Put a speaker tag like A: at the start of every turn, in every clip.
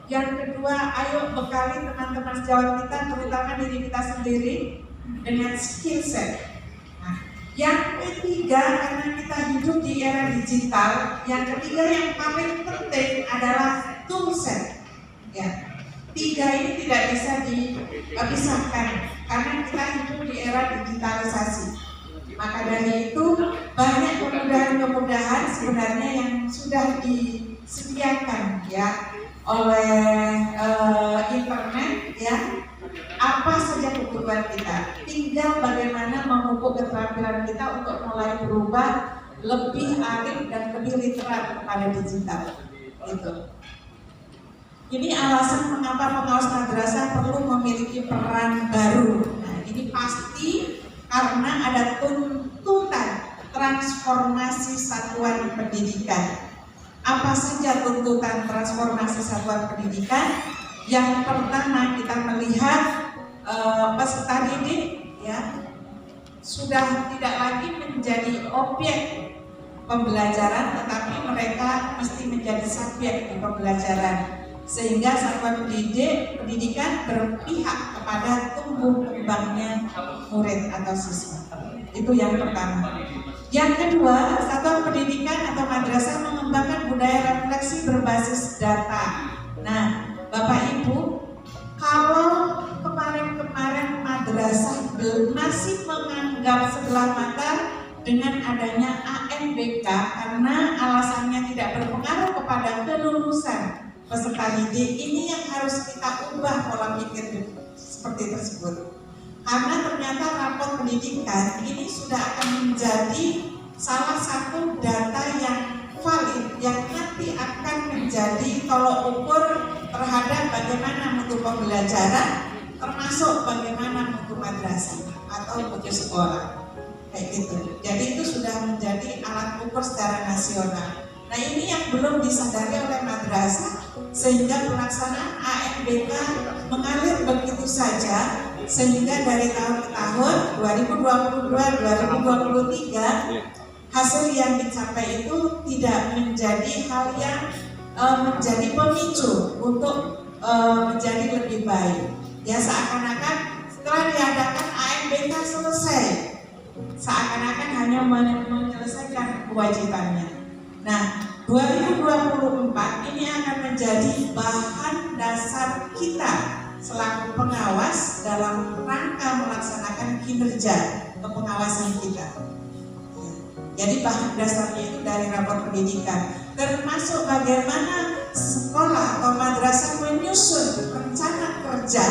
A: Yang kedua, ayo bekali teman-teman sejawat kita, terutama diri kita sendiri, dengan skill set. Nah, yang ketiga, karena kita hidup di era digital, yang ketiga yang paling penting adalah tool set. Ya, tiga ini tidak bisa dipisahkan karena kita hidup di era digitalisasi. Maka dari itu banyak kemudahan-kemudahan sebenarnya yang sudah disediakan ya oleh internet ya. Apa saja kebutuhan kita, tinggal bagaimana memupuk keterampilan kita untuk mulai berubah lebih arif dan lebih literat kepada digital. Gitu. Ini alasan mengapa pengawas madrasah perlu memiliki peran baru. Nah, ini pasti karena ada tuntutan transformasi satuan pendidikan. Apa saja tuntutan transformasi satuan pendidikan? Yang pertama, kita melihat peserta didik ya sudah tidak lagi menjadi objek pembelajaran, tetapi mereka mesti menjadi subjek di pembelajaran, sehingga satuan pendidikan berpihak kepada tumbuh kembangnya murid atau siswa. Itu yang pertama. Yang kedua, satuan pendidikan atau madrasah mengembangkan budaya refleksi berbasis data. Nah, Bapak Ibu, kalau kemarin-kemarin madrasah masih menganggap sebelah mata dengan adanya ANBK karena alasannya tidak berpengaruh kepada kelulusan peserta didik, ini yang harus kita ubah pola pikir seperti tersebut. Karena ternyata rapor pendidikan ini sudah akan menjadi salah satu data yang valid yang nanti akan menjadi tolok ukur terhadap bagaimana mutu pembelajaran, termasuk bagaimana mutu madrasah atau mutu sekolah, kayak gitu. Jadi itu sudah menjadi alat ukur secara nasional. Nah, ini yang belum disadari oleh madrasah, sehingga pelaksanaan ANBK mengalir begitu saja, sehingga dari tahun ke tahun 2022-2023 hasil yang dicapai itu tidak menjadi hal yang menjadi pemicu untuk menjadi lebih baik. Ya, seakan-akan setelah diadakan ANBK selesai, seakan-akan hanya menyelesaikan kewajibannya. Nah, 2024 ini akan menjadi bahan dasar kita selaku pengawas dalam rangka melaksanakan kinerja kepengawasan kita. Jadi bahan dasarnya itu dari rapor pendidikan, termasuk bagaimana sekolah atau madrasah menyusun rencana kerja,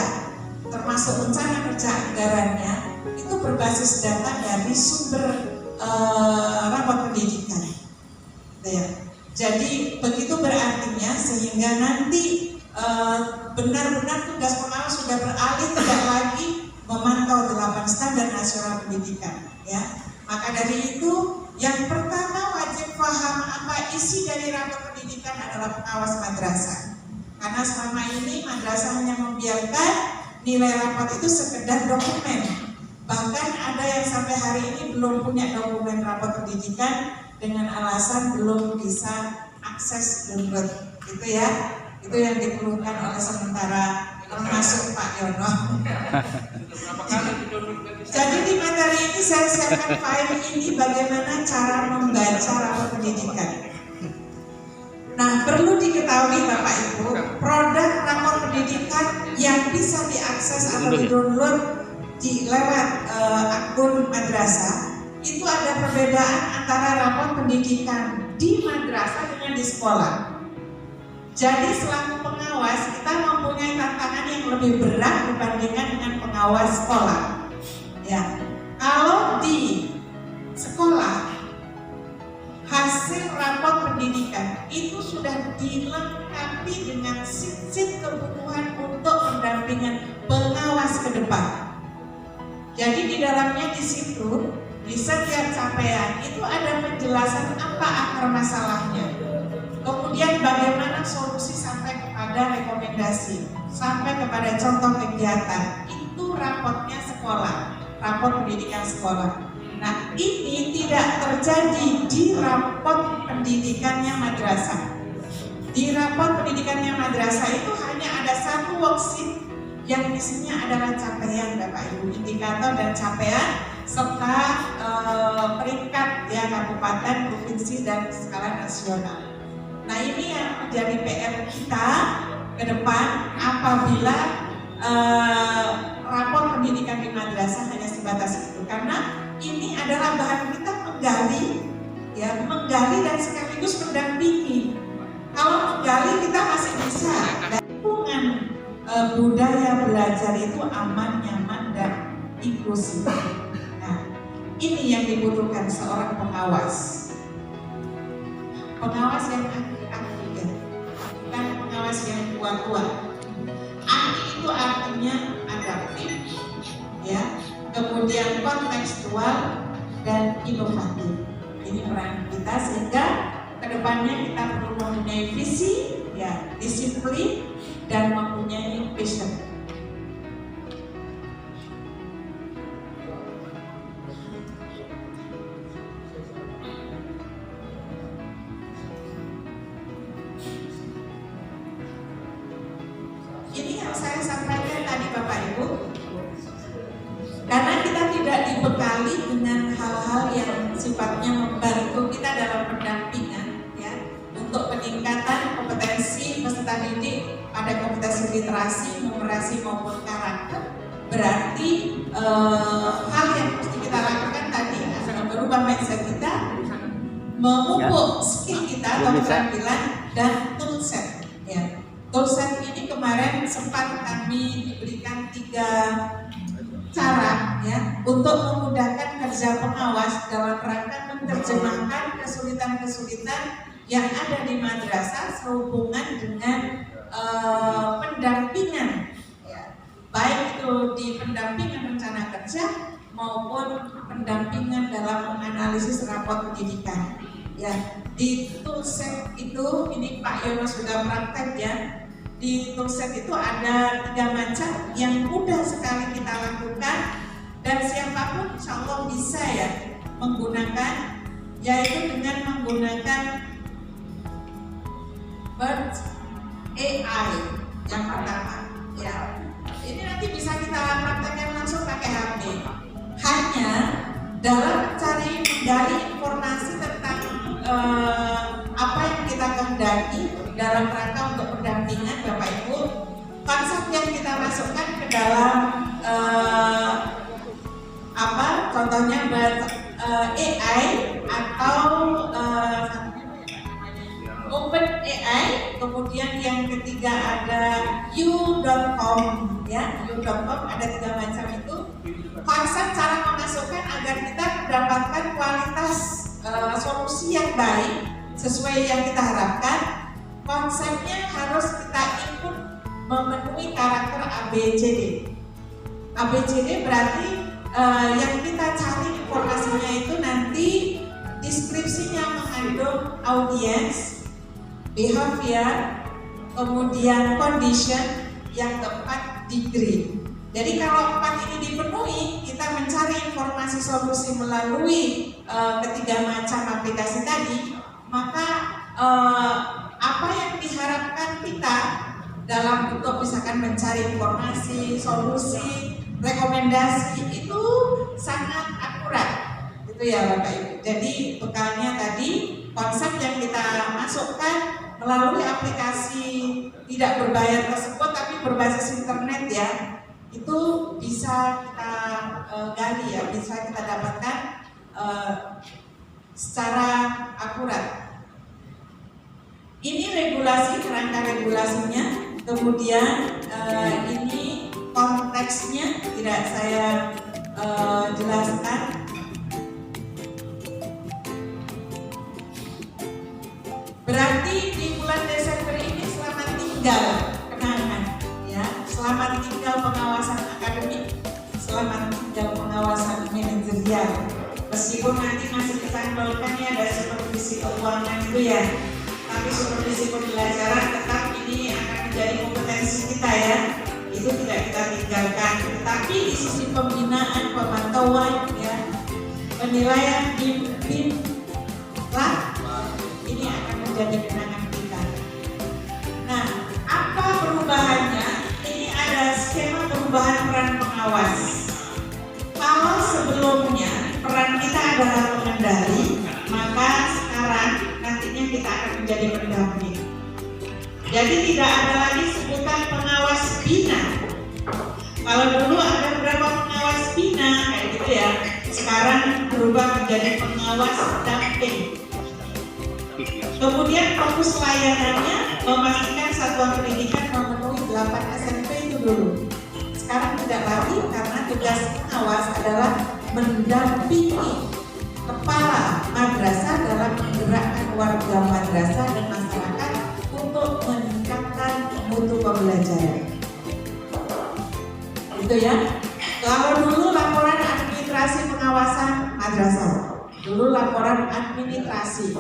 A: termasuk rencana kerja anggarannya, itu berbasis data dari sumber rapor pendidikan. Ya. Jadi begitu berartinya sehingga nanti benar-benar tugas pengawas sudah beralih tidak lagi memantau 8 standar nasional pendidikan. Ya. Maka dari itu yang pertama wajib paham apa isi dari rapor pendidikan adalah pengawas madrasah. Karena selama ini madrasah hanya membiarkan nilai rapor itu sekedar dokumen. Bahkan ada yang sampai hari ini belum punya dokumen rapor pendidikan dengan alasan belum bisa akses download. Itu ya, itu yang dikeluhkan oleh sementara termasuk Pak Yono. Jadi di materi ini saya siapkan file ini bagaimana cara membaca rapor pendidikan. Nah, perlu diketahui Bapak Ibu, produk rapor pendidikan yang bisa diakses atau di-download lewat akun madrasah itu ada perbedaan antara rapor pendidikan di madrasah dengan di sekolah. Jadi selaku pengawas kita mempunyai tantangan yang lebih berat dibandingkan dengan pengawas sekolah. Ya, kalau di sekolah hasil rapor pendidikan itu sudah dilengkapi dengan sheet kebutuhan untuk pendampingan pengawas ke depan. Jadi di dalamnya di situ di setiap capaian itu ada penjelasan apa akar masalahnya. Kemudian bagaimana solusi sampai kepada rekomendasi, sampai kepada contoh kegiatan. Itu raportnya sekolah, rapor pendidikan sekolah. Nah, ini tidak terjadi di rapor pendidikannya madrasah. Di rapor pendidikannya madrasah itu hanya ada satu worksheet yang isinya adalah capaian Bapak Ibu, indikator dan capaian serta peringkat ya kabupaten, provinsi dan skala nasional. Nah ini yang menjadi PR kita ke depan apabila rapor pendidikan di madrasah hanya sebatas itu, karena ini adalah bahan kita menggali dan sekaligus mendampingi. Kalau menggali kita masih bisa. Lingkungan budaya belajar itu aman, nyaman dan inklusif. Nah, ini yang dibutuhkan seorang pengawas. Pengawas yang aktif, bukan pengawas yang tua-tua. Aktif itu artinya adaptif, ya, kemudian kontekstual dan inovatif. Ini peran kita sehingga kedepannya kita perlu mempunyai visi, ya, disiplin dan mempunyai vision. Ini yang saya sampaikan tadi Bapak Ibu. Karena kita tidak dibekali dengan hal-hal yang sifatnya membantu kita dalam pendampingan, ya, untuk peningkatan kompetensi peserta didik pada kompetensi literasi, numerasi maupun karakter. Berarti hal yang mesti kita lakukan tadi adalah merubah mindset kita, memupuk skill kita atau keterampilan dan toolset. Ya, toolset ini kemarin sempat kami diberikan 3 cara, ya, untuk memudahkan kerja pengawas dalam rangka menerjemahkan kesulitan-kesulitan yang ada di madrasah sehubungan dengan pendampingan, ya, baik itu di pendampingan rencana kerja maupun pendampingan dalam menganalisis rapor pendidikan. Ya, di toolset itu ini Pak Yono sudah praktek, ya. Di toolset itu ada 3 macam yang mudah sekali kita lakukan dan siapapun insya Allah bisa, ya, menggunakan, yaitu dengan menggunakan Bird AI yang pertama, ya. Ini nanti bisa kita praktekkan langsung pakai HP. Hanya dalam mencari menggali informasi tentang apa yang kita kehendaki dalam rangka untuk pendampingan Bapak Ibu, konsep yang kita masukkan ke dalam contohnya AI atau Open AI, kemudian yang ketiga ada u.com, ya, u.com ada 3 macam itu. Konsep cara memasukkan agar kita mendapatkan kualitas solusi yang baik sesuai yang kita harapkan. Konsepnya harus kita ikut memenuhi karakter ABCD. ABCD berarti yang kita cari informasinya itu nanti deskripsinya mengandung audience, behavior, kemudian condition, yang keempat degree. Jadi kalau 4 ini dipenuhi, kita mencari informasi solusi melalui 3 macam aplikasi tadi, maka apa yang diharapkan kita dalam bentuk misalkan mencari informasi, solusi, rekomendasi itu sangat akurat, itu ya Bapak Ibu. Jadi bekalnya tadi konsep yang kita masukkan melalui aplikasi tidak berbayar tersebut tapi berbasis internet, ya, itu bisa kita gali, ya, bisa kita dapatkan secara akurat. Ini regulasi, kerangka regulasinya, kemudian ini konteksnya tidak saya jelaskan. Berarti di bulan Desember ini selamat tinggal kenangan, ya, selamat tinggal pengawasan akademik, selamat tinggal pengawasan manajerial. Meskipun nanti masih ditanggalkan, ya, dari supervisi keuangan itu, ya, tapi supervisi pembelajaran tetap ini akan menjadi kompetensi kita, ya, itu tidak kita tinggalkan. Tetapi di sisi pembinaan, pemantauan, ya, penilaian BIM lah, ini akan menjadi kenangan kita. perubahan peran pengawas. Kalau sebelumnya peran kita adalah pengendali, maka sekarang nantinya kita akan menjadi pendamping. Jadi tidak ada lagi sebutan pengawas bina. Kalau dulu ada beberapa pengawas bina kayak gitu ya, sekarang berubah menjadi pengawas damping. Kemudian fokus layanannya memastikan satuan pendidikan memenuhi 8 SMP itu dulu. Sekarang tidak lagi, karena tugas pengawas adalah mendampingi kepala madrasah dalam menggerakkan warga madrasah dan masyarakat untuk meningkatkan mutu pembelajaran. Itu ya. Kalau dulu laporan administrasi pengawasan madrasah, dulu laporan administrasi.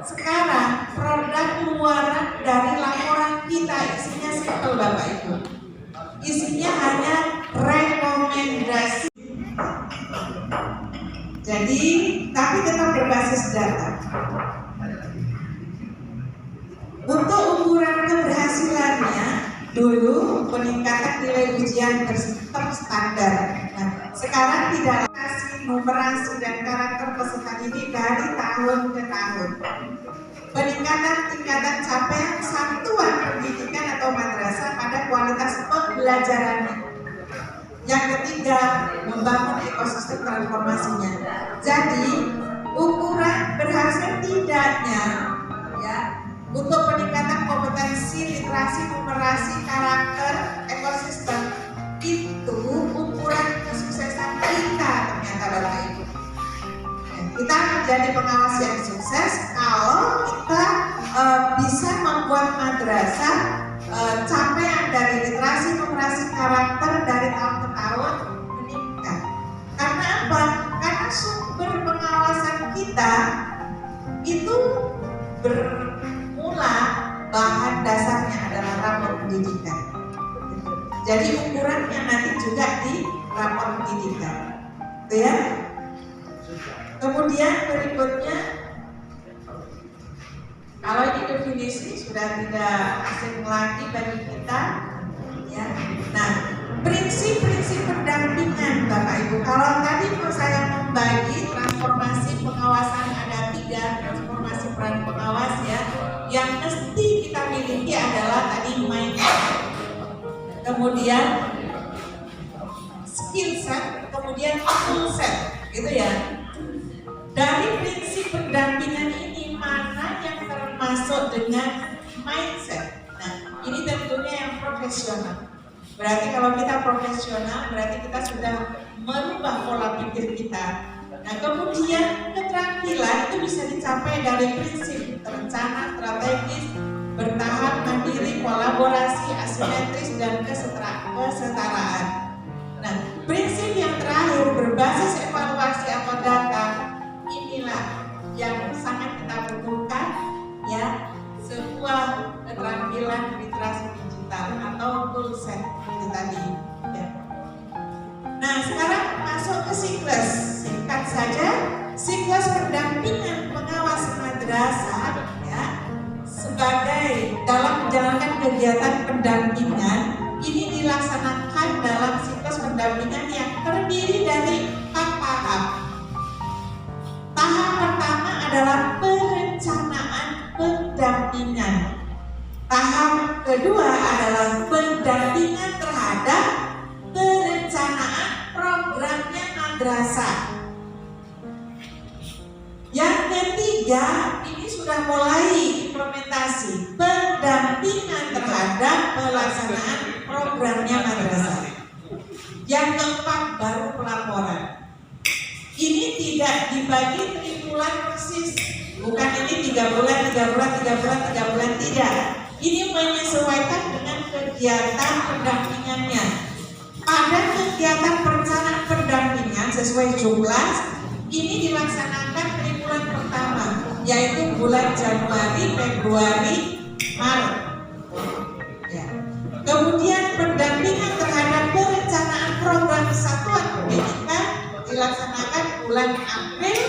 A: Sekarang produk keluaran dari laporan kita isinya simpel Bapak Ibu. Isinya hanya rekomendasi. Jadi, tapi tetap berbasis data. Untuk ukuran keberhasilannya, dulu peningkatan nilai ujian terstandar. Nah, sekarang tidak kasih numerasi dan karakter peserta didik dari tahun ke tahun. Peningkatan tingkatan capaian satuan pendidikan atau madrasah pada kualitas pembelajarannya. Yang ketiga, membangun ekosistem transformasinya. Jadi, ukuran berhasil tidaknya ya untuk peningkatan kompetensi, literasi, numerasi, karakter, ekosistem itu ukuran kesuksesan kita ternyata Bapak Ibu. Kita menjadi pengawas yang sukses kalau kita bisa membuat madrasah capaian dari literasi, numerasi, karakter dari tahun ke tahun meningkat. Karena apa? Karena sumber pengawasan kita itu bermula bahan dasarnya adalah rapor pendidikan. Jadi ukurannya nanti juga di rapor pendidikan, gitu ya. Kemudian berikutnya, kalau ini definisi sudah tidak asing lagi bagi kita, ya. Nah, prinsip-prinsip pendampingan Bapak Ibu. Kalau tadi saya membagi transformasi pengawasan ada 3 transformasi peran pengawas ya. Yang mesti kita miliki adalah tadi mindset, kemudian skill set, kemudian tool set, gitu ya. Dari prinsip pendampingan ini mana yang termasuk dengan mindset? Nah, ini tentunya yang profesional. Berarti kalau kita profesional, berarti kita sudah merubah pola pikir kita. Nah, kemudian keterampilan itu bisa dicapai dari prinsip terencana, strategis, bertahap, mandiri, kolaborasi, asimetris, dan kesetaraan. Nah, prinsip yang terakhir berbasis evaluasi atau data. Inilah yang sangat kita butuhkan ya, sebuah keterampilan literasi digital atau tool set itu tadi ya. Nah, sekarang masuk ke siklus. Singkat saja, siklus pendampingan pengawas madrasah ya, sebagai dalam menjalankan kegiatan pendampingan ini dilaksanakan dalam siklus pendampingan yang terdiri dari 4 tahap. Tahap pertama adalah perencanaan pendampingan. Tahap kedua adalah pendampingan terhadap perencanaan programnya madrasah. Yang ketiga, ini sudah mulai implementasi pendampingan terhadap pelaksanaan programnya madrasah. Yang keempat baru pelaporan. Ini tidak dibagi triwulan persis, bukan ini 3 bulan, 3 bulan, 3 bulan, 3 bulan, tidak. Ini menyesuaikan dengan kegiatan pendampingannya. Pada kegiatan perencanaan pendampingan sesuai jumlah, ini dilaksanakan triwulan pertama, yaitu bulan Januari, Februari, Maret. Ya. Kemudian pendampingan terhadap perencanaan program satuan pendidikan dilaksanakan bulan April,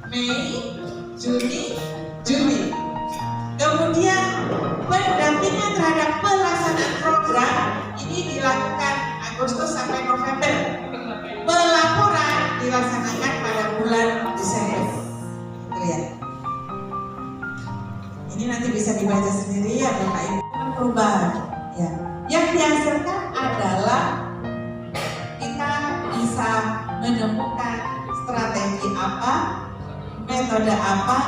A: Mei, Juni, Juli. Kemudian pendampingan terhadap pelaksanaan program ini dilakukan Agustus sampai November. Pelaporan dilaksanakan pada bulan Desember. Lihat. Ini nanti bisa dibaca sendiri ya Bapak Ibu. Perubahan ya. Yang dihasilkan adalah kita bisa menemukan strategi apa, metode apa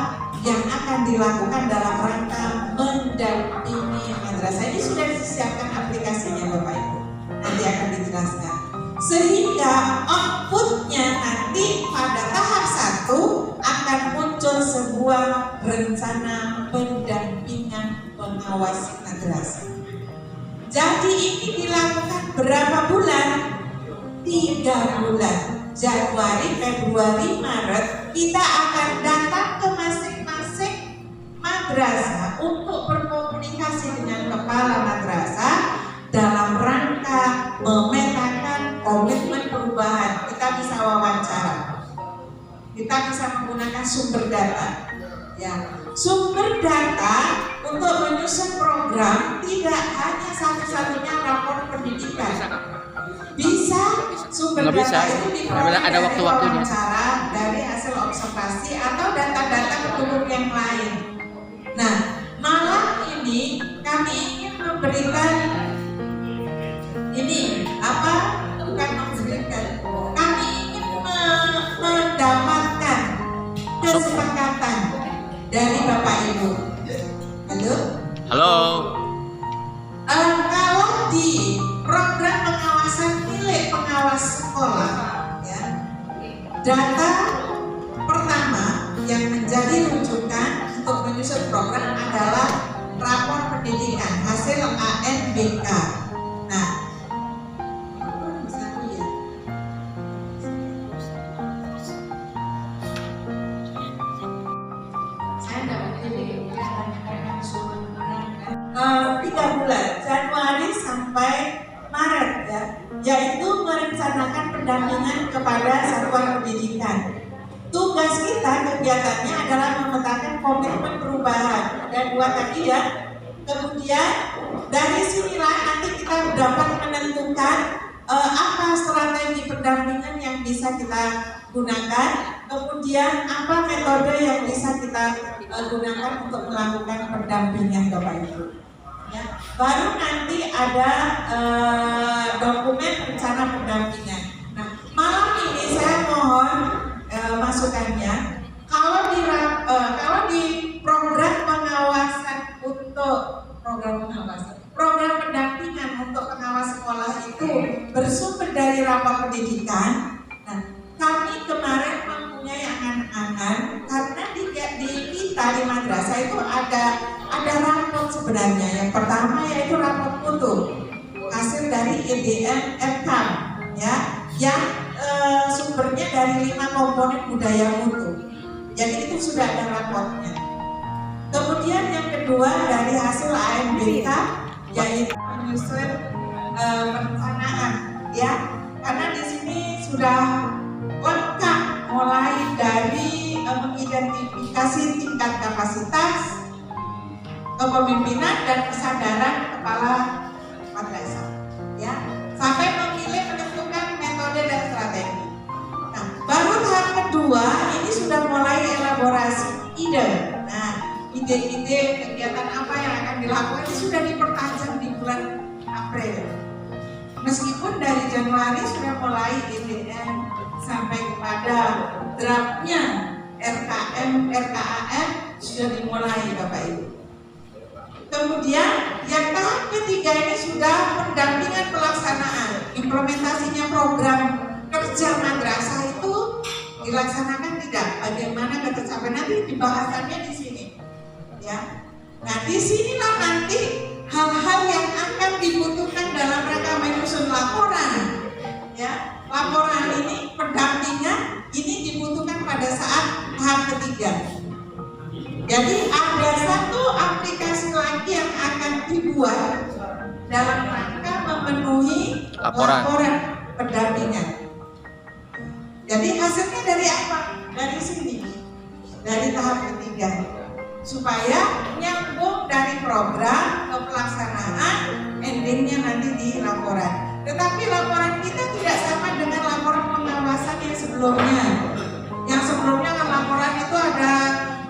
A: yang akan dilakukan dalam rangka mendampingi madrasah. Ini sudah disiapkan aplikasinya Bapak Ibu. Nanti akan dijelaskan. Sehingga outputnya nanti pada tahap 1 akan muncul sebuah rencana pendampingan pengawas madrasah. Jadi ini dilakukan berapa bulan? 3 bulan. Januari, Februari, Maret kita akan datang ke masing-masing madrasah untuk berkomunikasi dengan kepala madrasah dalam rangka memetakan komitmen perubahan. Kita bisa wawancara, kita bisa menggunakan sumber data. Ya, sumber data untuk menyusun program tidak hanya satu-satunya rapor pendidikan. Bisa sumber data itu diperoleh
B: ada waktu-waktunya,
A: dari hasil observasi atau data-data pendukung yang lain. Nah, malam ini kami ingin memberikan ini apa? Bukan memberikan. Kami ingin mendapatkan kesepakatan dari Bapak Ibu. Halo?
B: Halo.
A: Kalau di program pengawasan milik pengawas sekolah, ya, data pertama yang menjadi rujukan untuk menyusun program adalah rapor pendidikan hasil ANBK. Nah, saya dapat ini ya, 3 bulan, Januari sampai Maret ya, yaitu merencanakan pendampingan kepada satuan pendidikan. Tugas kita kegiatannya adalah memetakan komitmen perubahan. Ada 2 tadi ya. Kemudian dari sinilah nanti kita dapat menentukan apa strategi pendampingan yang bisa kita gunakan. Kemudian apa metode yang bisa kita gunakan untuk melakukan pendampingan Bapak Ibu. Ya, baru nanti ada dokumen rencana pendampingan. Nah, malam ini saya mohon masukannya. Kalau di program pengawasan untuk program pendampingan untuk pengawas sekolah itu bersumber dari rapor pendidikan. Nah, kami kemarin mempunyai angan-angan karena di kita di madrasah itu ada rapor sebenarnya. Yang pertama yaitu rapor mutu hasil dari IDM FKAM ya, yang sumbernya dari 5 komponen budaya mutu. Jadi itu sudah ada raportnya. Kemudian yang kedua dari hasil ANBK yaitu menyusun perencanaan ya, karena di sini sudah lengkap mulai dari mengidentifikasi tingkat kapasitas, kepemimpinan dan kesadaran kepala madrasah ya, sampai memilih menentukan metode dan strategi. Nah, baru tahap kedua ini sudah mulai elaborasi ide. Nah, ide-ide kegiatan apa yang akan dilakukan ini sudah dipertajam di bulan April. Meskipun dari Januari sudah mulai IDM sampai kepada draftnya RKM, RKAM sudah dimulai Bapak Ibu. Kemudian yang tahap ketiga ini sudah pendampingan pelaksanaan. Implementasinya program kerja madrasah itu dilaksanakan tidak? Bagaimana ketercapaian nanti dibahasannya di sini. Ya. Nah, disinilah nanti hal-hal yang akan dibutuhkan dalam rangka menyusun laporan. Ya, laporan ini pendampingan ini dibutuhkan pada saat tahap ketiga. Jadi ada satu aplikasi lagi yang akan dibuat dalam rangka memenuhi laporan pendampingan. Jadi hasilnya dari apa? Dari sini, dari tahap ketiga, supaya nyambung dari program ke pelaksanaan, endingnya nanti di laporan. Tetapi laporan kita tidak sama dengan laporan pengawasan yang sebelumnya. Yang sebelumnya kan laporan itu ada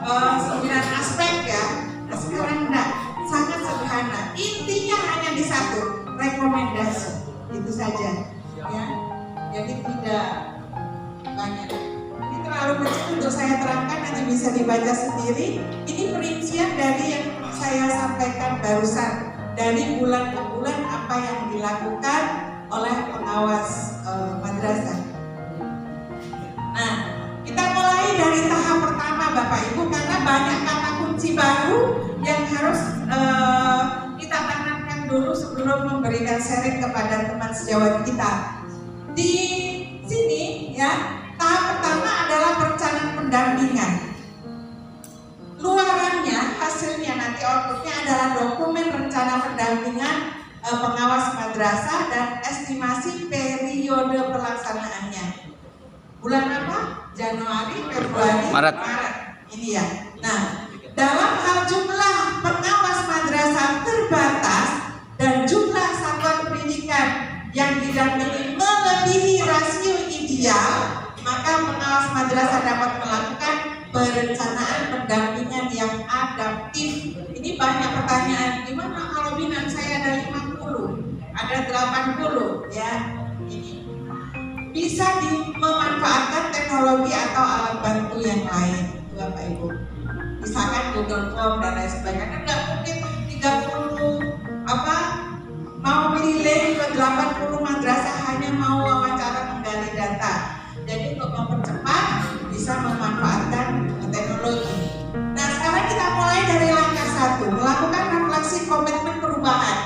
A: 9 aspek ya. Nah, sekarang enggak, sangat sederhana. Intinya hanya di satu, rekomendasi. Itu saja ya. Jadi tidak banyak. Ini terlalu kecil untuk saya terangkan, nanti bisa dibaca sendiri. Ini perincian dari yang saya sampaikan barusan, dari bulan ke bulan apa yang dilakukan oleh pengawas madrasah. Nah, kita mulai dari tahap pertama Bapak Ibu, karena banyak kata kunci baru yang harus kita tanamkan dulu sebelum memberikan sharing kepada teman sejawat kita. Di sini ya, tahap pertama adalah perencanaan pendampingan. Luarannya, hasilnya nanti outputnya adalah dokumen rencana pendampingan pengawas madrasah dan estimasi periode pelaksanaannya. Bulan apa? Januari, Februari, Maret. Ini ya. Nah, dalam hal jumlah pengawas madrasah terbatas dan jumlah satuan pendidikan yang didampingi melebihi rasio ideal, maka pengawas madrasah dapat melakukan perencanaan pendampingan yang adaptif. Ini banyak pertanyaan, gimana kalau binaan saya ada 50, ada 80 ya. Ini bisa memanfaatkan teknologi atau alat bantu yang lain, Bapak Ibu. Misalkan Google Form dan lain sebagainya. Nggak mungkin 30 mau milih ke 80 madrasah hanya mau wawancara menggali data. Jadi untuk mempercepat bisa memanfaatkan teknologi. Nah, sekarang kita mulai dari langkah 1, melakukan refleksi komitmen perubahan.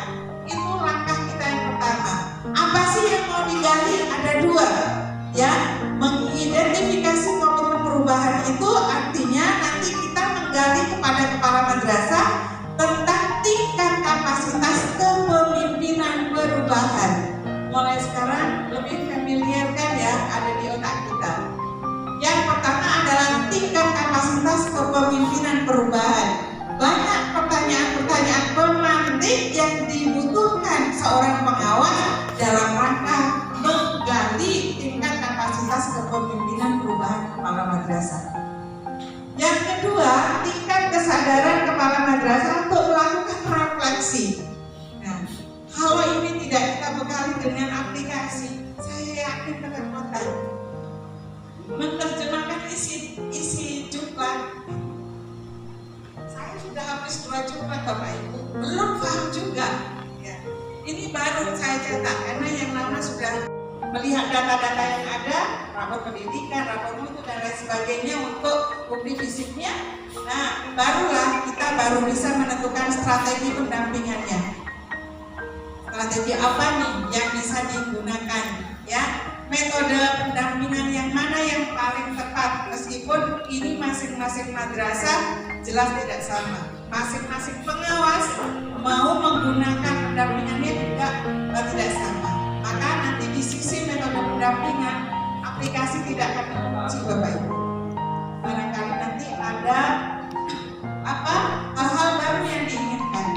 A: Itu langkah kita yang pertama. Apa sih yang mau digali? Ada 2 ya. Mengidentifikasi komitmen perubahan itu artinya nanti kita menggali kepada kepala madrasah tentang tingkat kapasitas kepemimpinan perubahan. Mulai sekarang lebih familiar kan ya, ada di otak kita. Yang pertama adalah tingkat kapasitas kepemimpinan perubahan. Banyak pertanyaan-pertanyaan pemantik yang dibutuhkan seorang pengawas dalam rangka menggali tingkat kapasitas kepemimpinan perubahan kepala madrasah. Yang kedua, tingkat kesadaran kepala madrasah untuk melakukan refleksi. Nah, kalau ini tidak kita bekali dengan aplikasi, saya yakin kerepotan menerjemahkan isi jumlah. Saya sudah habis 2 jumlah Bapak Ibu, belum paham juga ya. Ini baru saya cetak karena yang lama sudah melihat data-data yang ada, rapor pendidikan, rapor mutu dan lain sebagainya untuk bukti fisiknya. Nah, barulah kita baru bisa menentukan strategi pendampingannya. Strategi apa nih yang bisa digunakan ya? Metode pendampingan yang mana yang paling tepat, meskipun ini masing-masing madrasah jelas tidak sama. Masing-masing pengawas mau menggunakan pendampingannya juga tidak sama. Maka nanti di sisi metode pendampingan, aplikasi tidak akan mengunci Bapak Ibu. Barangkali nanti ada hal-hal baru yang diinginkan.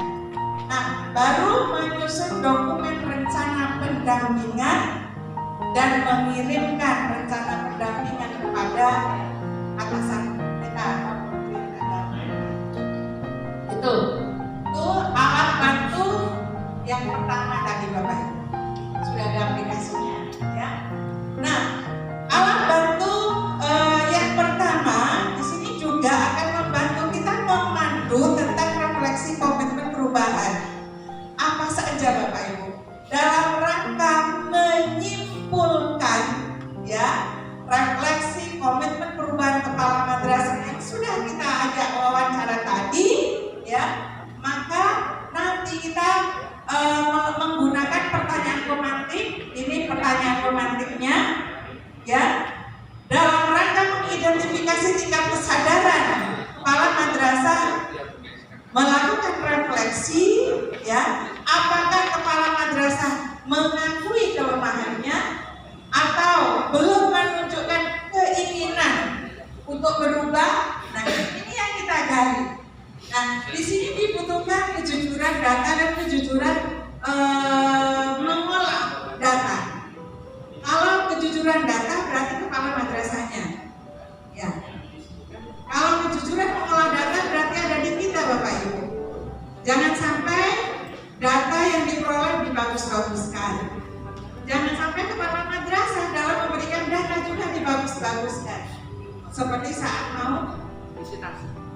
A: Nah, baru menyusun dokumen rencana pendampingan dan mengirimkan rencana pendampingan kepada atasan kita. Itu alat bantu yang pertama tadi Bapak Ibu. Sudah ada aplikasinya ya. Nah, alat bantu yang pertama di sini juga akan membantu kita memandu tentang refleksi komitmen perubahan. Apa saja Bapak Ibu? Dalam rangka menyimpulkan ya refleksi komitmen perubahan kepala madrasah yang sudah kita ajak wawancara tadi ya, maka nanti kita menggunakan pertanyaan pemantik. Ini pertanyaan pemantiknya ya, dalam rangka mengidentifikasi tingkat kesadaran kepala madrasah melakukan refleksi ya, apakah kepala madrasah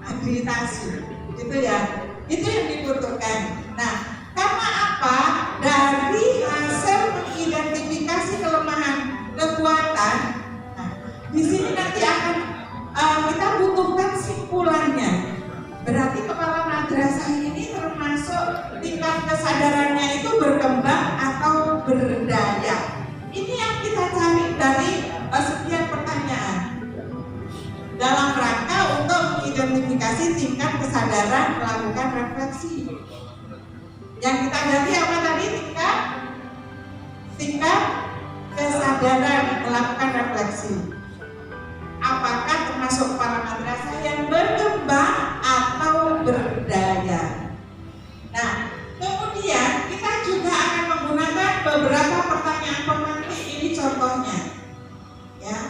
A: akreditasi, gitu ya. Itu yang dibutuhkan. Nah, karena apa? Dari hasil mengidentifikasi kelemahan kekuatan, nah, di sini nanti akan kita butuhkan simpulannya. Berarti kepala madrasah ini termasuk tingkat kesadarannya itu berkembang atau berdaya. Ini yang kita cari dari sekian pertanyaan dalam rangka untuk mengidentifikasi tingkat kesadaran melakukan refleksi. Yang kita gali apa tadi? Tingkat kesadaran melakukan refleksi. Apakah termasuk kepala madrasah yang berkembang atau berdaya? Nah, kemudian kita juga akan menggunakan beberapa pertanyaan pemantik. Ini contohnya, ya,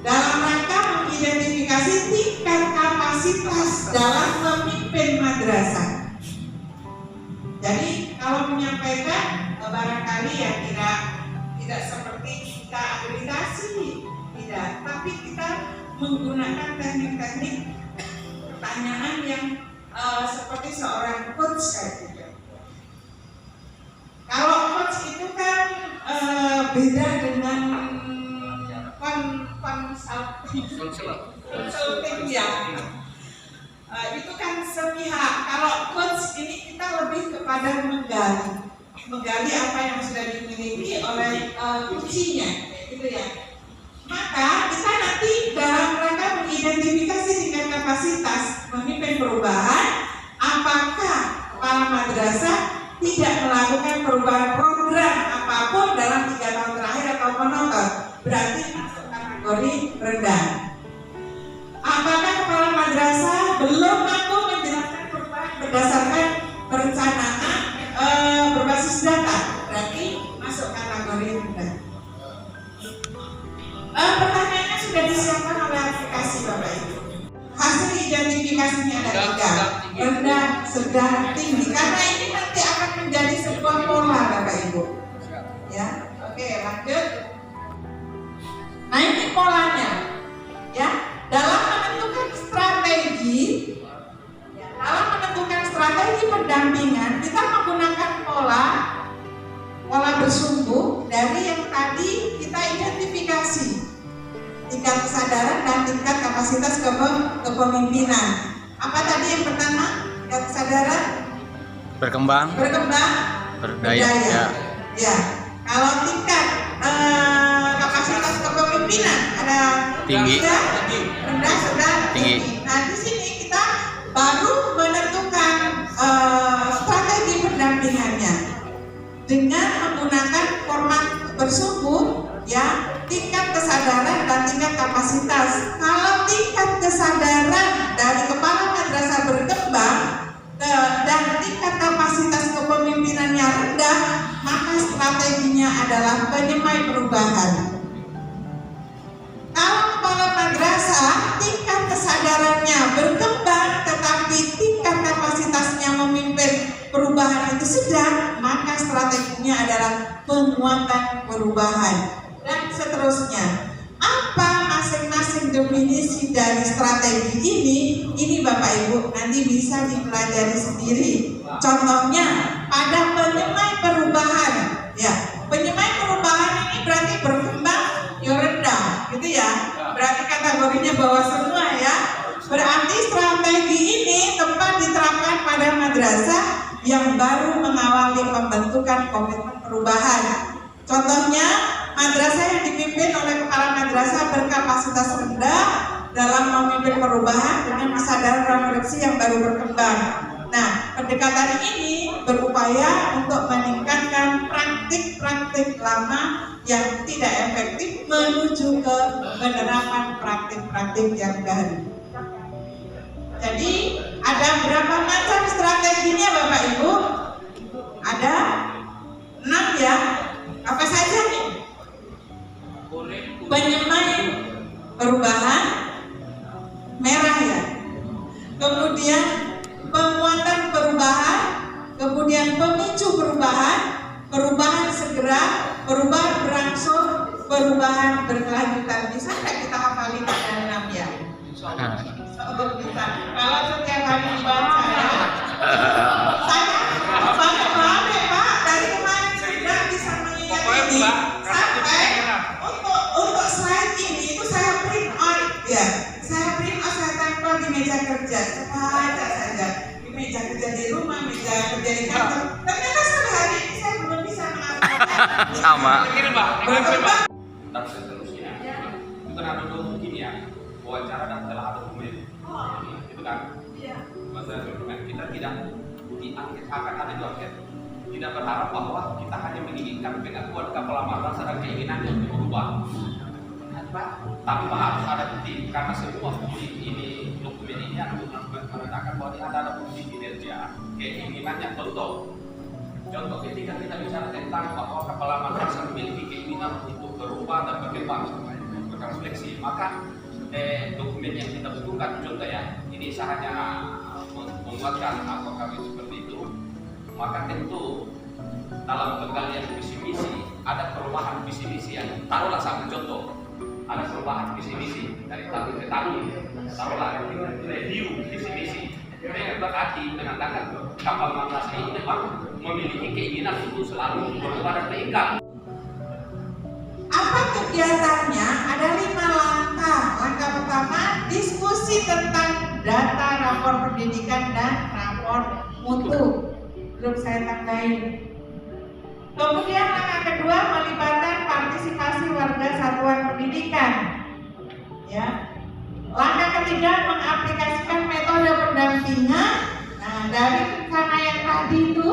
A: dalam rangka mengidentifikasi tingkat kapasitas dalam memimpin madrasah. Jadi kalau menyampaikan barangkali ya tidak seperti kita akreditasi, tidak, tapi kita menggunakan teknik-teknik pertanyaan yang seperti seorang coach kayak gitu. Kalau coach itu kan beda dengan konsulting ya. Itu kan sepihak. Kalau coach ini kita lebih kepada menggali apa yang sudah dimiliki oleh kuncinya, gitu ya. Maka kita nanti dalam rangka mengidentifikasi tingkat kapasitas memimpin perubahan, apakah kepala madrasah tidak melakukan perubahan program apapun dalam 3 tahun terakhir atau menonton, berarti masuk kategori rendah. Apakah kepala madrasah belum mampu menjelaskan perubahan berdasarkan perencanaan berbasis data, berarti masuk kategori rendah. Pertanyaannya sudah disiapkan oleh aplikasi Bapak Ibu. Hasil identifikasinya ada 3, rendah, sedang, tinggi. Karena ini nanti akan menjadi sebuah pola Bapak Ibu. Ya, oke, lanjut. Nah, ini polanya, ya. Dalam menentukan strategi pendampingan, kita menggunakan pola bersumbu dari yang tadi kita identifikasi tingkat kesadaran dan tingkat kapasitas kepemimpinan. Apa tadi yang pertama? Tingkat kesadaran
B: berkembang, berdaya.
A: Ya. Kalau tingkat kapasitas kepemimpinan ada
B: tinggi,
A: rendah, sedang, tinggi. Nah, di sini kita baru menentukan strategi pendampingannya dengan menggunakan format bersumbu, ya, tingkat kesadaran dan tingkat kapasitas. Kalau tingkat kesadaran dari kepala madrasah berkembang dan tingkat kapasitas kepemimpinannya rendah, maka strateginya adalah penyemai perubahan. Kalau kepala madrasah tingkat kesadarannya berkembang tetapi tingkat kapasitasnya memimpin perubahan itu sedang, maka strateginya adalah penguatan perubahan. Dan seterusnya. Apa masing-masing definisi dari strategi ini? Ini Bapak Ibu nanti bisa dipelajari sendiri. Contohnya pada penyemai perubahan, ya, penyemai perubahan ini berarti berkembang ya rendah, gitu ya. Berarti kategorinya bawah semua ya. Berarti strategi ini tepat diterapkan pada madrasah yang baru mengawali pembentukan komitmen perubahan. Contohnya, madrasah yang dipimpin oleh kepala madrasah berkapasitas rendah dalam memimpin perubahan dengan kesadaran refleksi yang baru berkembang. Nah, pendekatan ini berupaya untuk meningkatkan praktik-praktik lama yang tidak efektif menuju ke penerapan praktik-praktik yang baru. Jadi, ada berapa macam strateginya Bapak Ibu? Ada 6 ya. Apa saja nih? Penyemai perubahan, merah ya. Kemudian penguatan perubahan, kemudian pemicu perubahan, perubahan segera, perubahan berangsur, perubahan berkelanjutan. Bisa nggak kita hafalin ada 6 ya? Untuk bisa. Kalau setiap hari baca ya, saya balik Pak dari kemarin sudah bisa mengingat ini sampai untuk slide ini itu saya print out ya. Saya print out, saya tempel di meja kerja. Baca saja di meja kerja di rumah, meja kerja di kantor. Ternyata sampai hari ini saya belum bisa melakukan.
B: Sama.
A: Berkembang.
C: Dan seterusnya itu kan ada mungkin ya wawancara dan telah ada dokumen itu kan masalah dokumen kita tidak akan ada di angket tidak berharap bahwa kita hanya menginginkan pengakuan kepala madrasah dan keinginannya untuk berubah tanpa harus ada bukti karena semua bukti ini dokumen ini akan menandakan bahwa ada bukti kinerja keinginannya contoh ketika kita bicara tentang bahwa kepala madrasah memiliki keinginan untuk berubah dan berkembang berrefleksi, maka dokumen yang kita butuhkan contoh ya, ini saya hanya menguatkan apa kami seperti itu, maka tentu dalam penggalian visi misi ada perubahan visi misi yang taruhlah satu contoh, ada perubahan visi misi dari tahun ke tahun, taruhlah review visi misi. Berarti menandakan kapal madrasah ini memang memiliki keinginan untuk selalu berubah dan meningkat.
A: Apa kegiatannya? Ada 5 langkah. Langkah pertama, diskusi tentang data rapor pendidikan dan rapor mutu. Belum saya tambahin. Kemudian langkah kedua, melibatkan partisipasi warga satuan pendidikan. Ya. Langkah ketiga, mengaplikasikan metode pendampingan. Nah, dari rencana yang tadi itu,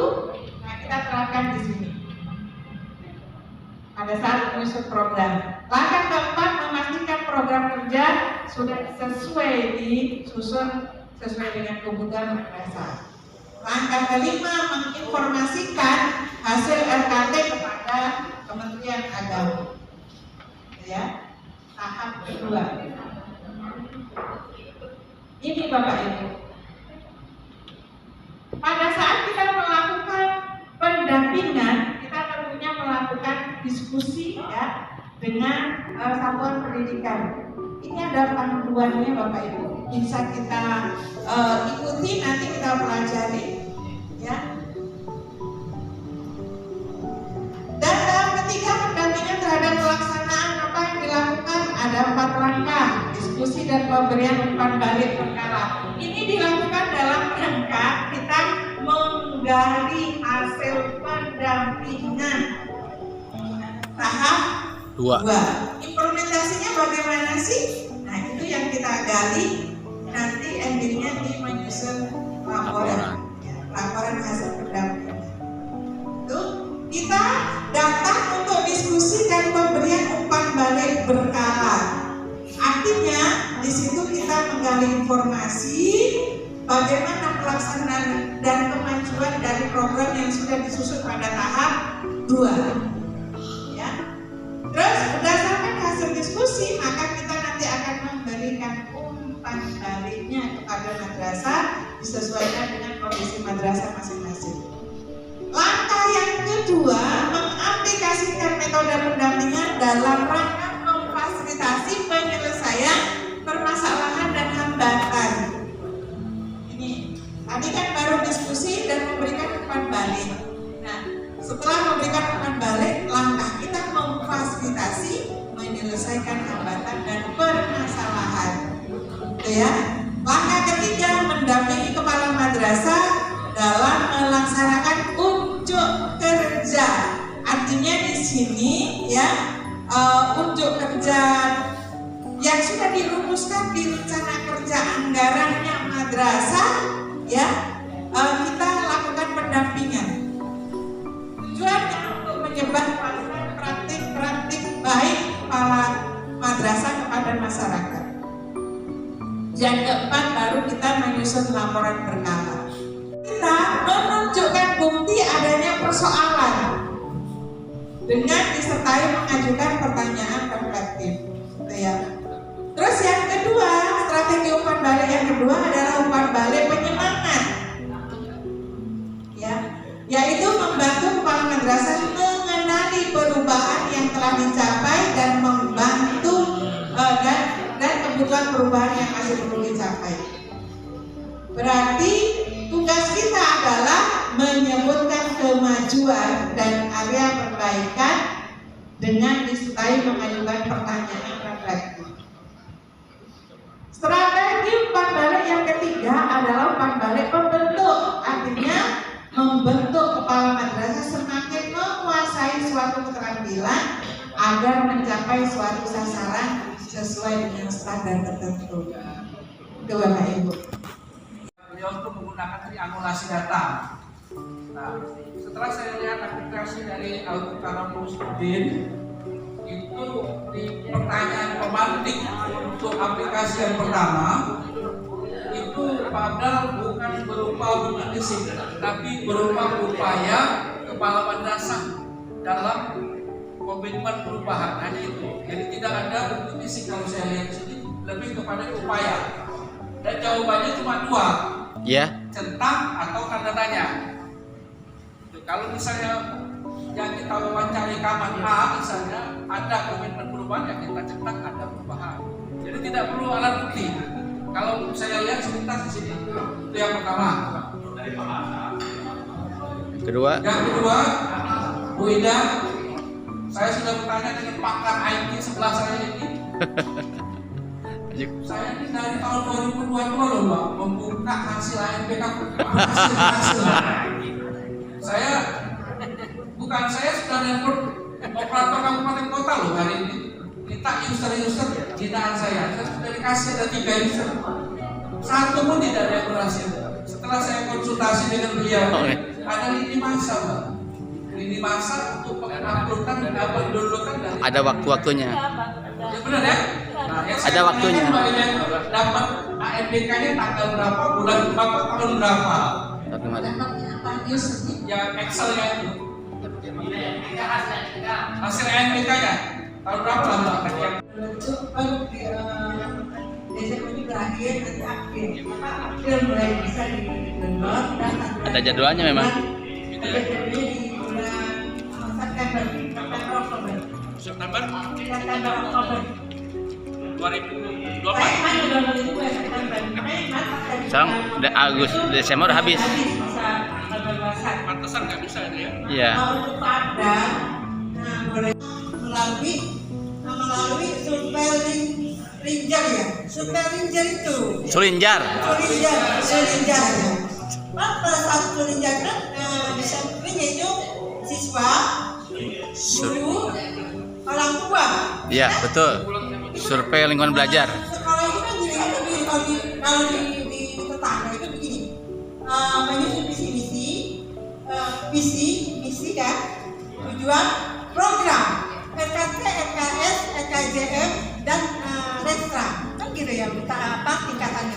A: kita terapkan di sini pada saat menyusun program. Langkah keempat, memastikan program kerja sudah disusun sesuai dengan kebutuhan madrasah. Langkah kelima, menginformasikan hasil RKT kepada Kementerian Agama. Ya, tahap kedua. Ini Bapak Ibu. Pada saat kita melakukan pendampingan, kita tentunya melakukan diskusi ya dengan satuan pendidikan. Ini ada panduannya Bapak Ibu. Bisa kita ikuti, nanti kita pelajari ya. Dan tahap ketiga, pendampingan terhadap pelaksanaan apa yang dilakukan ada 4 langkah. Diskusi dan pemberian umpan balik perkara. Ini dilakukan dalam rangka kita menggali hasil pendampingan tahap 2. Implementasinya bagaimana sih? Nah, itu yang kita gali. Nanti endingnya di menyusun laporan, laporan hasil pendampingan. Itu kita datang untuk diskusi dan pemberian umpan balik berkala. Artinya di situ kita menggali informasi bagaimana pelaksanaan dan kemajuan dari program yang sudah disusun pada tahap 2. Ya. Terus berdasarkan hasil diskusi, maka kita nanti akan memberikan umpan baliknya kepada madrasah disesuaikan dengan kondisi madrasah masing-masing. Langkah yang kedua, mengaplikasikan metode pendampingan dalam rangka memfasilitasi penyelesaian permasalahan dan hambatan. Ini tadi kan baru diskusi dan memberikan umpan balik. Nah, setelah memberikan umpan balik, langkah kita memfasilitasi menyelesaikan hambatan dan permasalahan. Gitu ya. Langkah ketiga, mendampingi kepala madrasah dalam melaksanakan unjuk kerja. Artinya di sini ya, unjuk kerja yang sudah dirumuskan di rencana kerja anggarannya madrasah ya, kita lakukan pendampingan. Tujuannya untuk menyebarluaskan praktik-praktik baik kepala madrasah kepada masyarakat. Yang keempat, baru kita menyusun laporan berkala. Kita menunjukkan bukti adanya persoalan dengan disertai mengajukan pertanyaan reflektif, gitu ya. Terus yang kedua, strategi umpan balik yang kedua adalah umpan balik penyemangat, ya, yaitu membantu kepala madrasah mengenali perubahan yang telah dicapai dan membantu dan kebutuhan perubahan yang masih dan area perbaikan dengan disertai mengajukan pertanyaan refleksi. Strategi umpan balik yang ketiga adalah umpan balik pembentuk, artinya membentuk kepala madrasah semakin menguasai suatu keterampilan agar mencapai suatu sasaran sesuai dengan standar tertentu. Itu Bapak Ibu.
D: Beliau untuk menggunakan triangulasi data. Nah, setelah saya lihat aplikasi dari Al-Karam Muslimin, itu di pertanyaan pemantik untuk aplikasi yang pertama itu Pak Abdal bukan berupa bukti fisik, tapi berupa upaya kepala madrasah dalam komitmen perubahan, hanya itu. Jadi tidak ada bukti fisik kalau saya lihat di sini, lebih kepada upaya. Dan jawabannya cuma dua, centang atau tanda tanya. Kalau misalnya yang kita wawancari kaman A misalnya ada komitmen perubahan, yang kita cetak ada perubahan. Jadi tidak perlu alat bukti. Kalau saya lihat sebentar di sini, itu yang pertama.
C: Dari bahasa.
B: Kedua.
D: Yang kedua, Bu Ida, saya sudah bertanya dengan pakar IT sebelah saya ini. Saya ini dari tahun 2022 loh Mbak, membuka hasil ANPK, hasil. Saya sudah nelpon operator kabupaten kota loh hari ini, minta user jinaan saya sudah dikasih ada 3 user, satu pun tidak ada yang berhasil. Setelah saya konsultasi dengan beliau, ada lini masa Mbak, lini masa untuk menguploadkan dan mendownloadkan dari
B: Ada waktu-waktunya.
D: ya benar ya. Nah,
B: Ada waktunya.
D: Dapat ANPK-nya tanggal berapa, bulan berapa, tahun berapa? Ya Excel-nya itu. Hasil ANPK-nya tahun berapa lah Mbak?
A: Desember berakhir, nanti April mulai bisa di-download dan
B: Ada jadwalnya memang.
A: di bulan September Oktober.
D: September
A: Oktober.
D: 2024.
B: Sekarang udah Desember udah habis.
D: Pantesan nggak bisa ini ya?
B: Iya.
A: Untuk Pada melalui survei Rinjar ya, survei Rinjar itu.
B: Sulinjar.
A: Sulinjar. Pada saat Sulinjar kan bisa yaitu siswa, guru, orang tua.
B: Iya, betul. Survei lingkungan belajar.
A: Sekolah itu kan jadi kalau di tetangga itu begini, menyusun visi kan, tujuan, program, RKT, RKS, RKJM dan Restra, kan gitu ya, tingkatannya.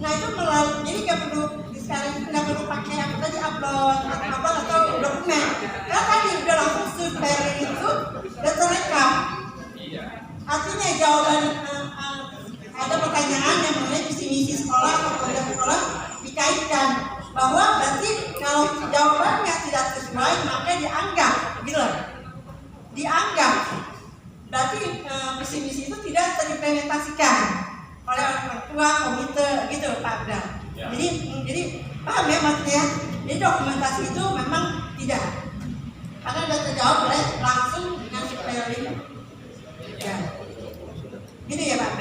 A: Nah itu melalui, jadi nggak perlu sekarang itu nggak perlu pakai apa tadi upload atau dokumen, karena tadi udah langsung survei itu dan terekam. Artinya jawaban ada pertanyaan yang mengenai visi misi sekolah atau program sekolah dikaitkan bahwa berarti kalau jawabannya tidak sesuai maka dianggap gitu, dianggap berarti visi misi itu tidak terimplementasikan oleh orang tua, komite gitu Pak Abdal. Jadi paham ya maksudnya? Jadi dokumentasi itu memang tidak, karena sudah terjawab oleh langsung dengan survei. Ya. Gitu ya Pak.